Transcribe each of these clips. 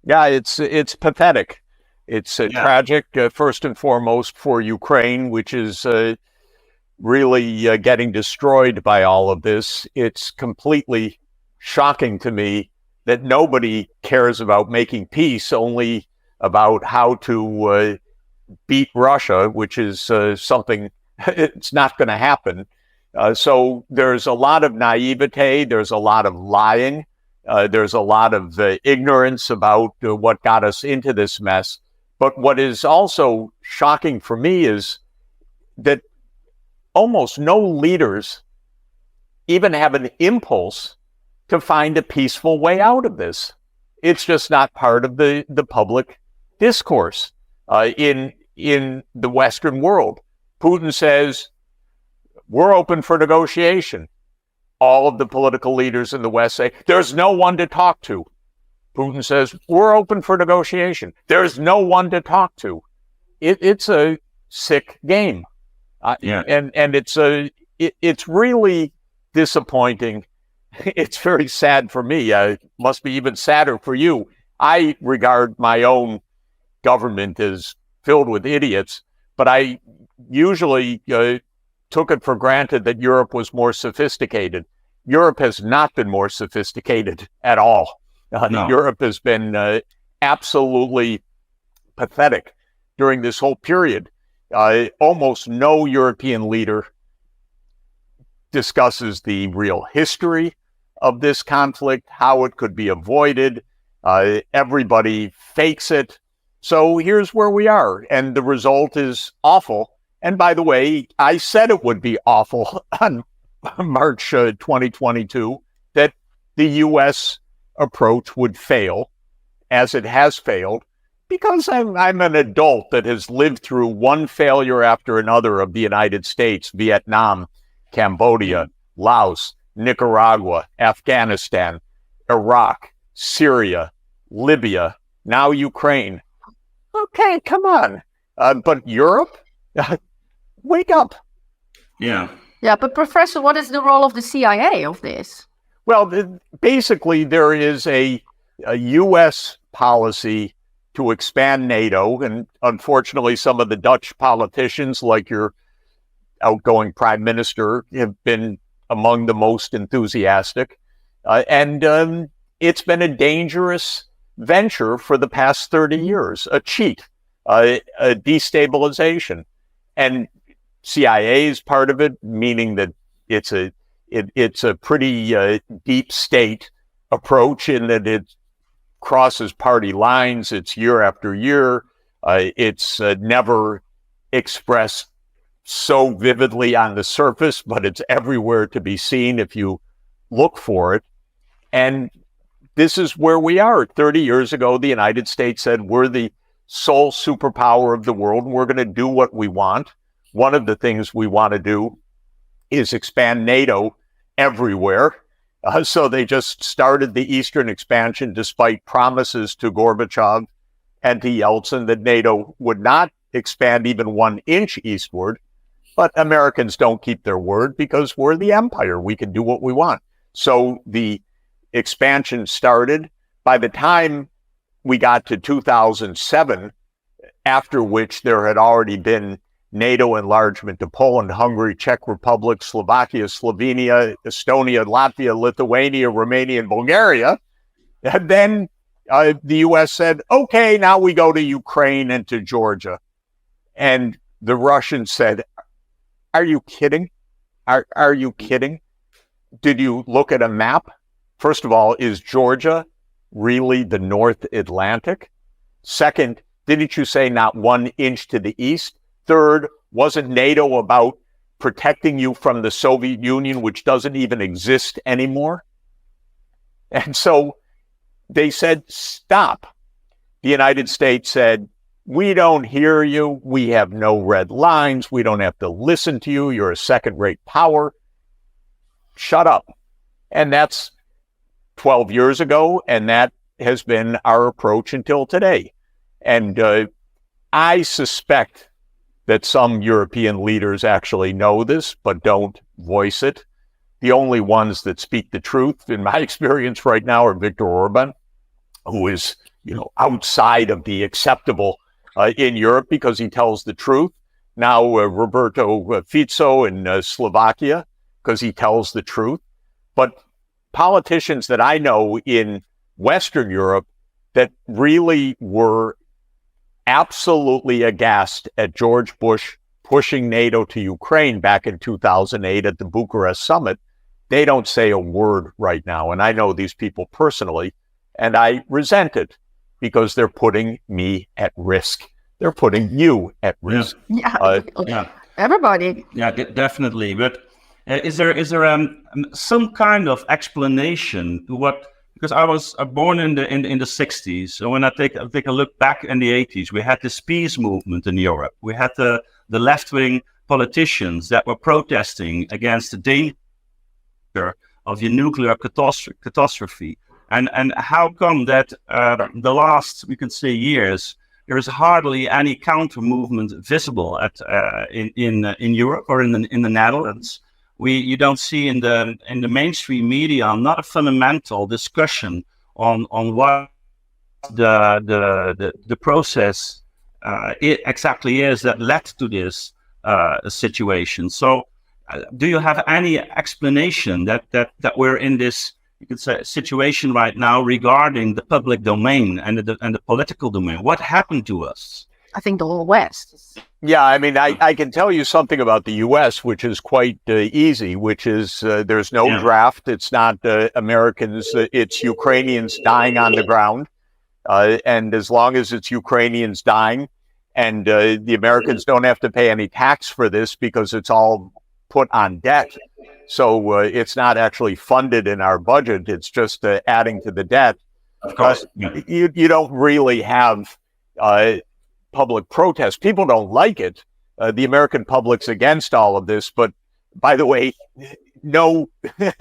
Yeah, it's pathetic. It's tragic, first and foremost, for Ukraine, which is really getting destroyed by all of this. It's completely shocking to me that nobody cares about making peace, only about how to beat Russia, which is something it's not going to happen. So there's a lot of naivete, there's a lot of lying, there's a lot of ignorance about what got us into this mess. But what is also shocking for me is that almost no leaders even have an impulse to find a peaceful way out of this. It's just not part of the public discourse in the Western world. Putin says, we're open for negotiation. All of the political leaders in the West say, there's no one to talk to. Putin says, we're open for negotiation. There's no one to talk to. It's a sick game. And it's really disappointing. It's very sad for me. It must be even sadder for you. I regard my own government as filled with idiots, but I usually took it for granted that Europe was more sophisticated. Europe has not been more sophisticated at all. No. Europe has been absolutely pathetic during this whole period. Almost no European leader discusses the real history of this conflict, how it could be avoided. Everybody fakes it. So here's where we are, and the result is awful. And by the way, I said it would be awful on March 2022, that the U.S. approach would fail, as it has failed, because I'm an adult that has lived through one failure after another of the United States, Vietnam, Cambodia, Laos, Nicaragua, Afghanistan, Iraq, Syria, Libya, now Ukraine. Okay, come on. But Europe? Wake up. Yeah. Yeah, but Professor, what is the role of the CIA of this? Well, basically, there is a U.S. policy to expand NATO, and unfortunately, some of the Dutch politicians, like your outgoing prime minister, have been among the most enthusiastic. And it's been a dangerous venture for the past 30 years, a cheat, a destabilization. And CIA is part of it, meaning that it's a pretty deep state approach in that it crosses party lines. It's year after year. It's never expressed so vividly on the surface, but it's everywhere to be seen if you look for it. And this is where we are. 30 years ago, the United States said, we're the sole superpower of the world, and we're going to do what we want. One of the things we want to do is expand NATO everywhere. So they just started the Eastern expansion despite promises to Gorbachev and to Yeltsin that NATO would not expand even 1 inch eastward. But Americans don't keep their word because we're the empire. We can do what we want. So the expansion started. By the time we got to 2007, after which there had already been NATO enlargement to Poland, Hungary, Czech Republic, Slovakia, Slovenia, Estonia, Latvia, Lithuania, Romania, and Bulgaria. And then the U.S. said, okay, now we go to Ukraine and to Georgia. And the Russians said, are you kidding? Are you kidding? Did you look at a map? First of all, is Georgia really the North Atlantic? Second, didn't you say not 1 inch to the east? Third, wasn't NATO about protecting you from the Soviet Union, which doesn't even exist anymore? And so they said, stop. The United States said, we don't hear you. We have no red lines. We don't have to listen to you. You're a second-rate power. Shut up. And that's 12 years ago, and that has been our approach until today. And I suspect that some European leaders actually know this, but don't voice it. The only ones that speak the truth, in my experience right now, are Viktor Orban, who is outside of the acceptable in Europe because he tells the truth. Now Roberto Fico in Slovakia because he tells the truth. But politicians that I know in Western Europe that really were absolutely aghast at George Bush pushing NATO to Ukraine back in 2008 at the Bucharest summit, they don't say a word right now. And I know these people personally, and I resent it because they're putting me at risk. They're putting you at risk. Yeah. Everybody. Yeah, definitely. But is there some kind of explanation to what? Because I was born in the 60s, so when I take a look back in the 80s, we had this peace movement in Europe. We had the left-wing politicians that were protesting against the danger of the nuclear catastrophe. And how come that the last, we could say, years, there is hardly any counter movement visible in Europe or in the Netherlands? You don't see in the mainstream media not a fundamental discussion on what the process it exactly is that led to this situation. So, do you have any explanation that we're in this, you could say, situation right now regarding the public domain and the political domain? What happened to us? I think the whole West. Yeah, I mean, I can tell you something about the U.S., which is quite easy, which is there's no draft. It's not Americans. It's Ukrainians dying on the ground. And as long as it's Ukrainians dying and the Americans don't have to pay any tax for this because it's all put on debt. So it's not actually funded in our budget. It's just adding to the debt. Of course. You don't really have public protest. People don't like it. The American public's against all of this. But by the way, nobody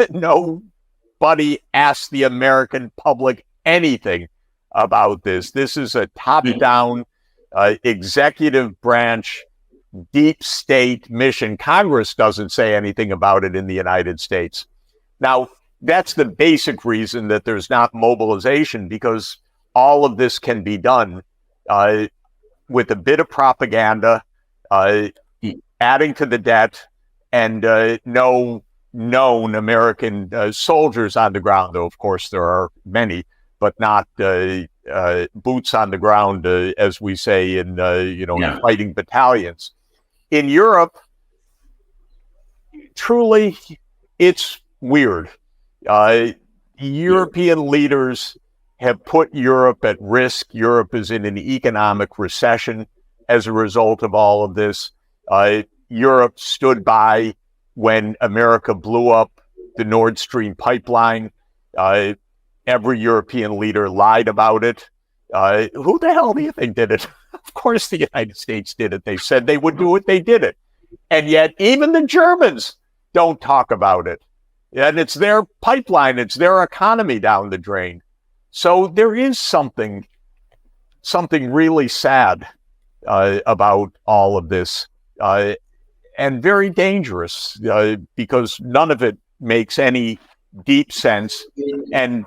asked the American public anything about this. This is a top-down executive branch, deep state mission. Congress doesn't say anything about it in the United States. Now, that's the basic reason that there's not mobilization, because all of this can be done with a bit of propaganda, adding to the debt, and no known American soldiers on the ground. Though, of course, there are many, but not boots on the ground, as we say in fighting battalions. In Europe, truly, it's weird. European leaders have put Europe at risk. Europe is in an economic recession as a result of all of this. Europe stood by when America blew up the Nord Stream pipeline. Every European leader lied about it. Who the hell do you think did it? Of course the United States did it. They said they would do it. They did it. And yet even the Germans don't talk about it. And it's their pipeline. It's their economy down the drain. So there is something really sad about all of this, and very dangerous because none of it makes any deep sense. And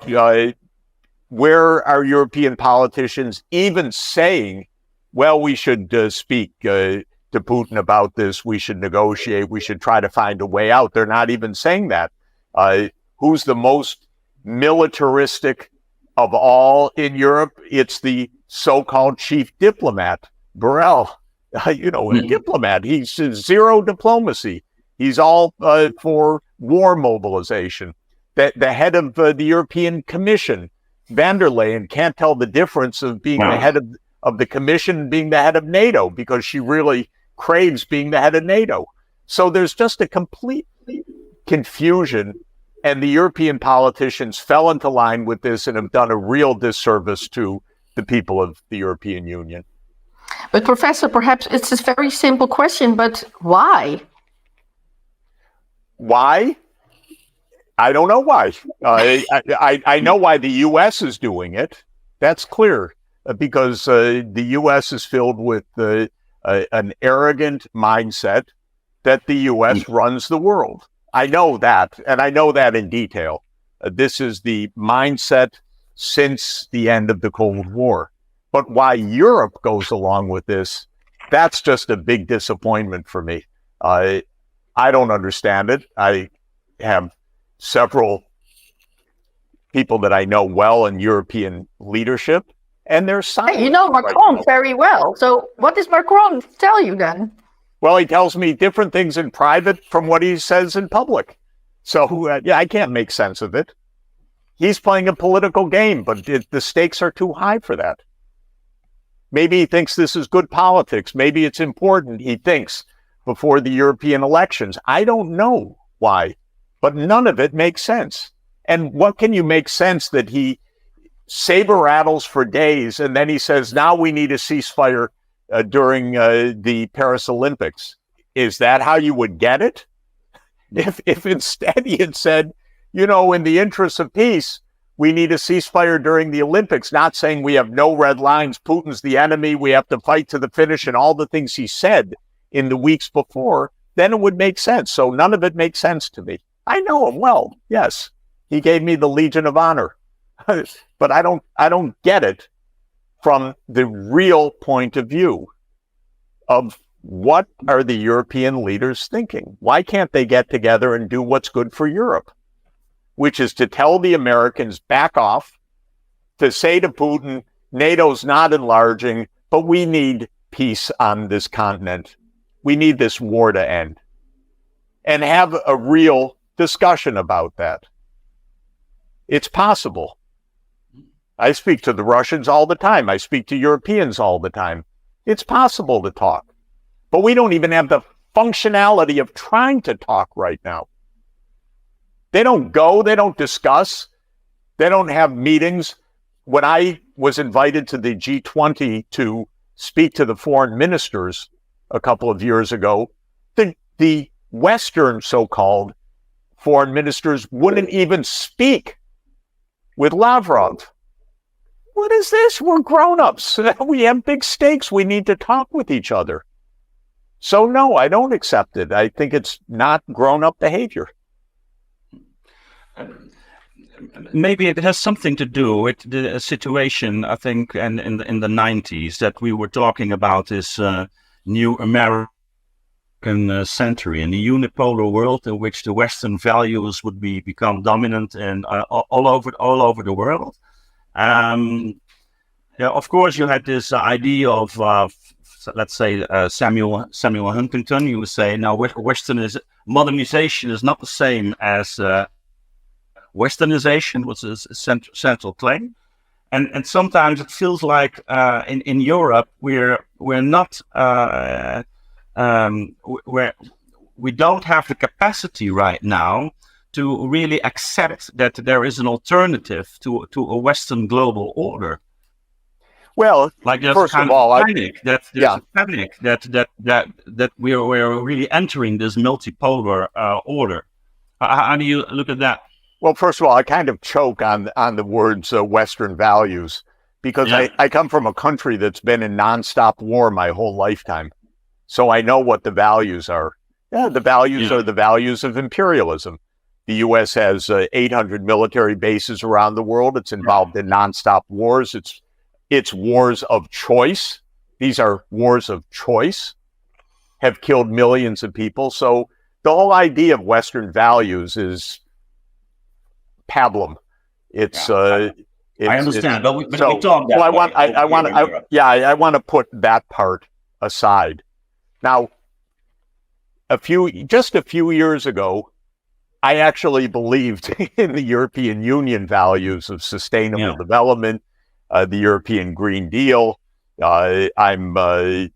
where are European politicians even saying, well, we should speak to Putin about this, we should negotiate, we should try to find a way out? They're not even saying that. Who's the most militaristic of all in Europe? It's the so-called chief diplomat, Borrell. A diplomat. He's zero diplomacy. He's all for war mobilization. The head of the European Commission, van der Leyen, can't tell the difference of being the head of the Commission and being the head of NATO, because she really craves being the head of NATO. So there's just a complete confusion, and the European politicians fell into line with this and have done a real disservice to the people of the European Union. But Professor, perhaps it's a very simple question, but why? Why? I don't know why. I know why the U.S. is doing it. That's clear, because the U.S. is filled with an arrogant mindset that the U.S. runs the world. I know that, and I know that in detail. This is the mindset since the end of the Cold War. But why Europe goes along with this, that's just a big disappointment for me. I don't understand it. I have several people that I know well in European leadership, and they're silent. Hey, you know Macron right very well. So what does Macron tell you then? Well, he tells me different things in private from what he says in public. So, I can't make sense of it. He's playing a political game, but the stakes are too high for that. Maybe he thinks this is good politics. Maybe it's important, he thinks, before the European elections. I don't know why, but none of it makes sense. And what can you make sense that he saber rattles for days and then he says, now we need a ceasefire during the Paris Olympics? Is that how you would get it? If instead he had said, in the interest of peace, we need a ceasefire during the Olympics, not saying we have no red lines, Putin's the enemy, we have to fight to the finish, and all the things he said in the weeks before, then it would make sense. So none of it makes sense to me. I know him well, yes. He gave me the Legion of Honor, but I don't get it from the real point of view of what are the European leaders thinking? Why can't they get together and do what's good for Europe? Which is to tell the Americans, back off, to say to Putin, NATO's not enlarging, but we need peace on this continent. We need this war to end. And have a real discussion about that. It's possible. I speak to the Russians all the time. I speak to Europeans all the time. It's possible to talk. But we don't even have the functionality of trying to talk right now. They don't go, they don't discuss, they don't have meetings. When I was invited to the G20 to speak to the foreign ministers a couple of years ago, the Western so-called foreign ministers wouldn't even speak with Lavrov. What is this? We're grown-ups. We have big stakes. We need to talk with each other. So no, I don't accept it. I think it's not grown-up behavior. Maybe it has something to do with the situation, I think, in the 90s that we were talking about this new American century and the unipolar world in which the Western values would become dominant and all over the world. Of course, you had this idea of let's say Samuel Huntington. You would say now modernization is not the same as Westernization was a central claim, and sometimes it feels like in Europe we're not we don't have the capacity right now to really accept that there is an alternative to a Western global order. Well, like there's first a kind of all, of panic that we're really entering this multipolar order. How do you look at that? Well, first of all, I kind of choke on the words Western values because I come from a country that's been in nonstop war my whole lifetime. So I know what the values are. Yeah, the values are the values of imperialism. The U.S. has 800 military bases around the world. It's involved in nonstop wars. It's wars of choice. These are wars of choice, have killed millions of people. So the whole idea of Western values is pablum. I understand, but we talk that. Well, I want to put that part aside. Now, just a few years ago, I actually believed in the European Union values of sustainable development, the European Green Deal. I'm a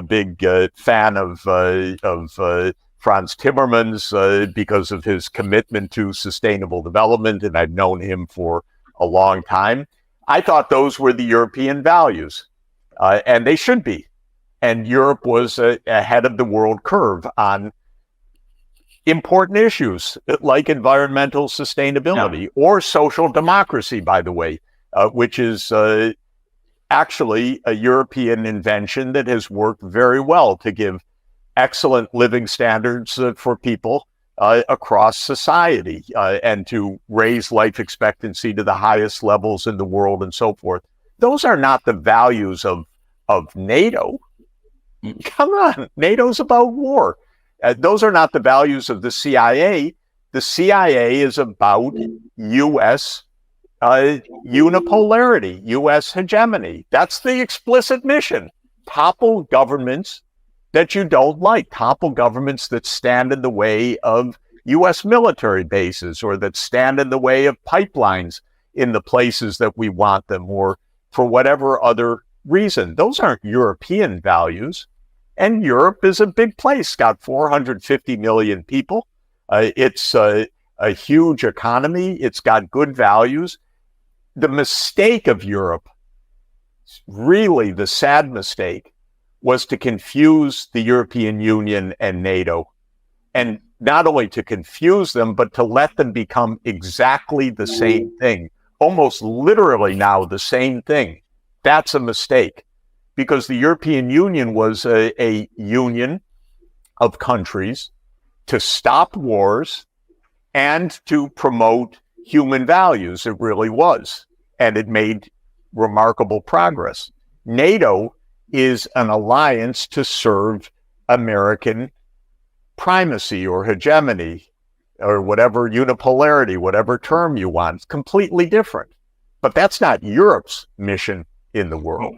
big fan of Franz Timmermans because of his commitment to sustainable development, and I've known him for a long time. I thought those were the European values, and they should be. And Europe was ahead of the world curve on important issues like environmental sustainability or social democracy, by the way, which is actually a European invention that has worked very well to give excellent living standards for people across society and to raise life expectancy to the highest levels in the world and so forth. Those are not the values of NATO. Come on, NATO's about war. Those are not the values of the CIA. The CIA is about U.S. Unipolarity, U.S. hegemony. That's the explicit mission. Topple governments that you don't like, topple governments that stand in the way of U.S. military bases or that stand in the way of pipelines in the places that we want them, or for whatever other reason. Those aren't European values. And Europe is a big place. It's got 450 million people. It's a huge economy. It's got good values. The mistake of Europe, really the sad mistake, was to confuse the European Union and NATO. And not only to confuse them, but to let them become exactly the same thing. Almost literally now the same thing. That's a mistake. Because the European Union was a union of countries to stop wars and to promote human values. It really was. And it made remarkable progress. NATO is an alliance to serve American primacy or hegemony or whatever, unipolarity, whatever term you want. It's completely different. But that's not Europe's mission in the world.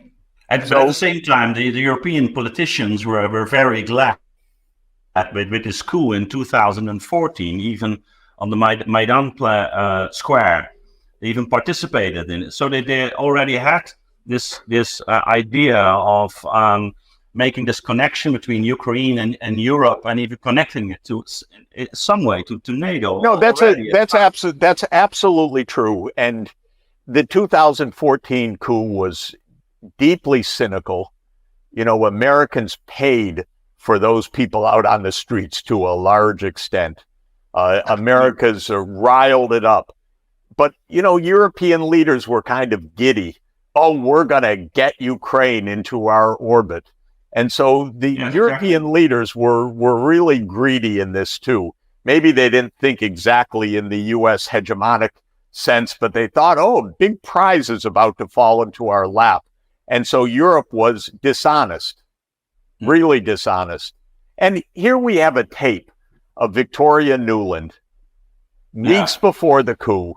But at the same time, the European politicians were very glad with this coup in 2014, even on the Maidan Square. They even participated in it. So they already had this idea of making this connection between Ukraine and Europe, and even connecting it to some way to NATO. No, that's absolutely true. And the 2014 coup was deeply cynical. You know, Americans paid for those people out on the streets to a large extent. America's riled it up. But, you know, European leaders were kind of giddy. Oh, we're going to get Ukraine into our orbit. And so the European leaders were really greedy in this too. Maybe they didn't think exactly in the U.S. hegemonic sense, but they thought, oh, big prize is about to fall into our lap. And so Europe was dishonest, really dishonest. And here we have a tape of Victoria Nuland, weeks before the coup,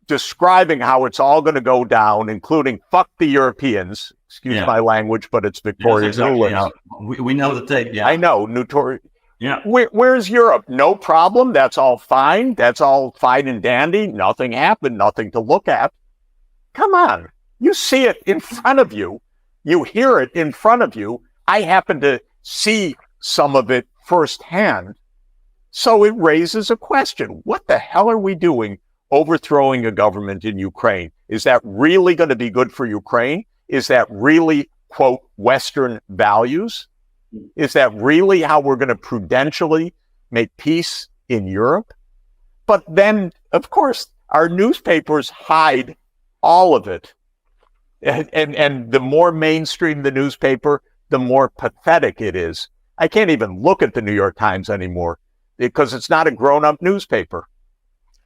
describing how it's all going to go down, including fuck the Europeans. Excuse my language, but it's Victoria Nuland. Yeah. We know the tape, yeah. I know, notorious. Yeah. Where's Europe? No problem. That's all fine. That's all fine and dandy. Nothing happened. Nothing to look at. Come on. You see it in front of you. You hear it in front of you. I happen to see some of it firsthand. So it raises a question. What the hell are we doing overthrowing a government in Ukraine? Is that really going to be good for Ukraine? Is that really, quote, Western values? Is that really how we're going to prudentially make peace in Europe? But then, of course, our newspapers hide all of it. And the more mainstream the newspaper, the more pathetic it is. I can't even look at the New York Times anymore because it's not a grown-up newspaper.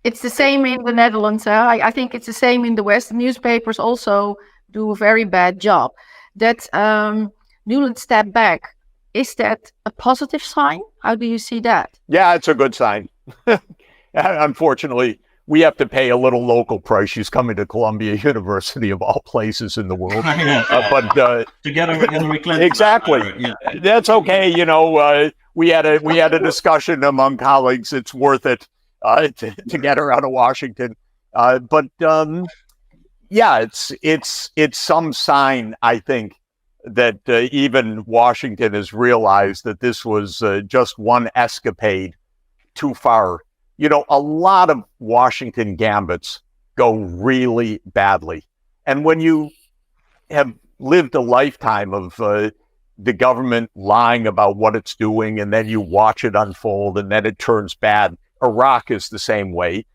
It's the same in the Netherlands. I think it's the same in the West. Newspapers also do a very bad job. That Nuland step back, is that a positive sign? How do you see that? Yeah, it's a good sign. Unfortunately, we have to pay a little local price. She's coming to Columbia University, of all places in the world. But to get a Clinton. Exactly. That's okay. You know, we had a discussion among colleagues. It's worth it to get her out of Washington. But it's some sign, I think, that even Washington has realized that this was just one escapade too far. You know, a lot of Washington gambits go really badly. And when you have lived a lifetime of the government lying about what it's doing, and then you watch it unfold, and then it turns bad. Iraq is the same way.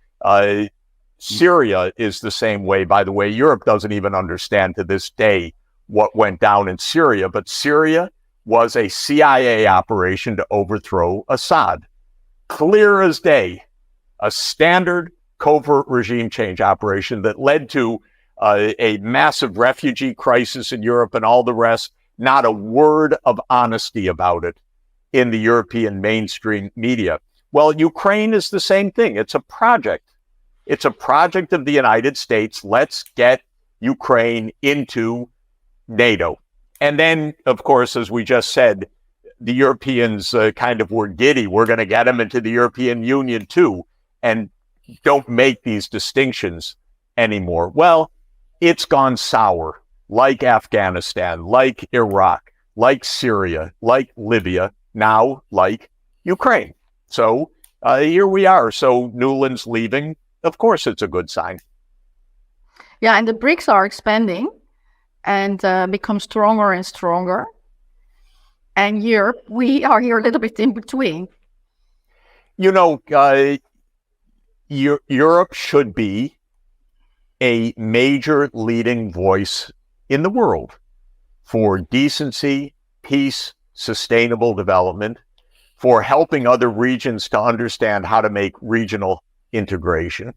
Syria is the same way, by the way. Europe doesn't even understand to this day what went down in Syria. But Syria was a CIA operation to overthrow Assad. clear as day, a standard covert regime change operation that led to a massive refugee crisis in Europe and all the rest. Not a word of honesty about it in the European mainstream media. Well, Ukraine is the same thing. It's a project. It's a project of the United States. Let's get Ukraine into NATO. And then, of course, as we just said, the Europeans kind of were giddy. We're going to get them into the European Union too, and don't make these distinctions anymore. Well, it's gone sour, like Afghanistan, like Iraq, like Syria, like Libya, now like Ukraine. So here we are. So Nuland's leaving. Of course, it's a good sign. Yeah, and the BRICS are expanding and become stronger and stronger. And Europe, we are here a little bit in between. You know, Europe should be a major leading voice in the world for decency, peace, sustainable development, for helping other regions to understand how to make regional integration,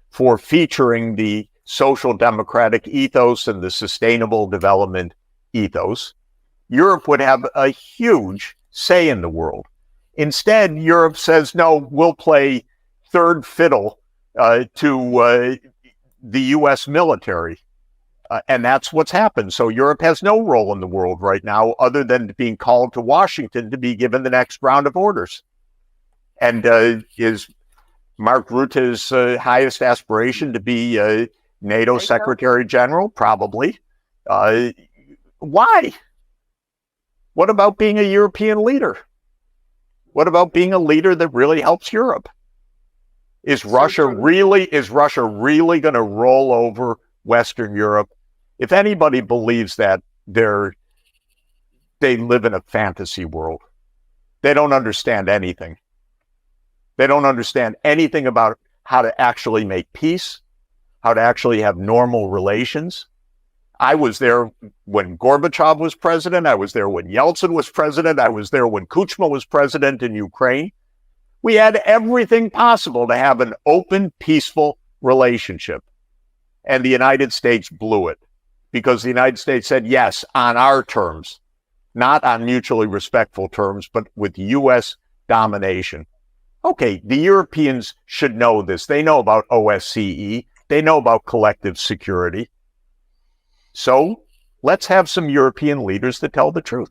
for featuring the social democratic ethos and the sustainable development ethos. Europe would have a huge say in the world. Instead, Europe says, no, we'll play third fiddle to the U.S. military. And that's what's happened. So Europe has no role in the world right now other than being called to Washington to be given the next round of orders. And is Mark Rutte's highest aspiration to be NATO Secretary General? Probably. Why? What about being a European leader? What about being a leader that really helps Europe? Is Russia really going to roll over Western Europe? If anybody believes that, they live in a fantasy world. They don't understand anything. They don't understand anything about how to actually make peace, how to actually have normal relations. I was there when Gorbachev was president. I was there when Yeltsin was president. I was there when Kuchma was president in Ukraine. We had everything possible to have an open, peaceful relationship. And the United States blew it because the United States said, yes, on our terms, not on mutually respectful terms, but with U.S. domination. Okay, the Europeans should know this. They know about OSCE. They know about collective security. So let's have some European leaders that tell the truth.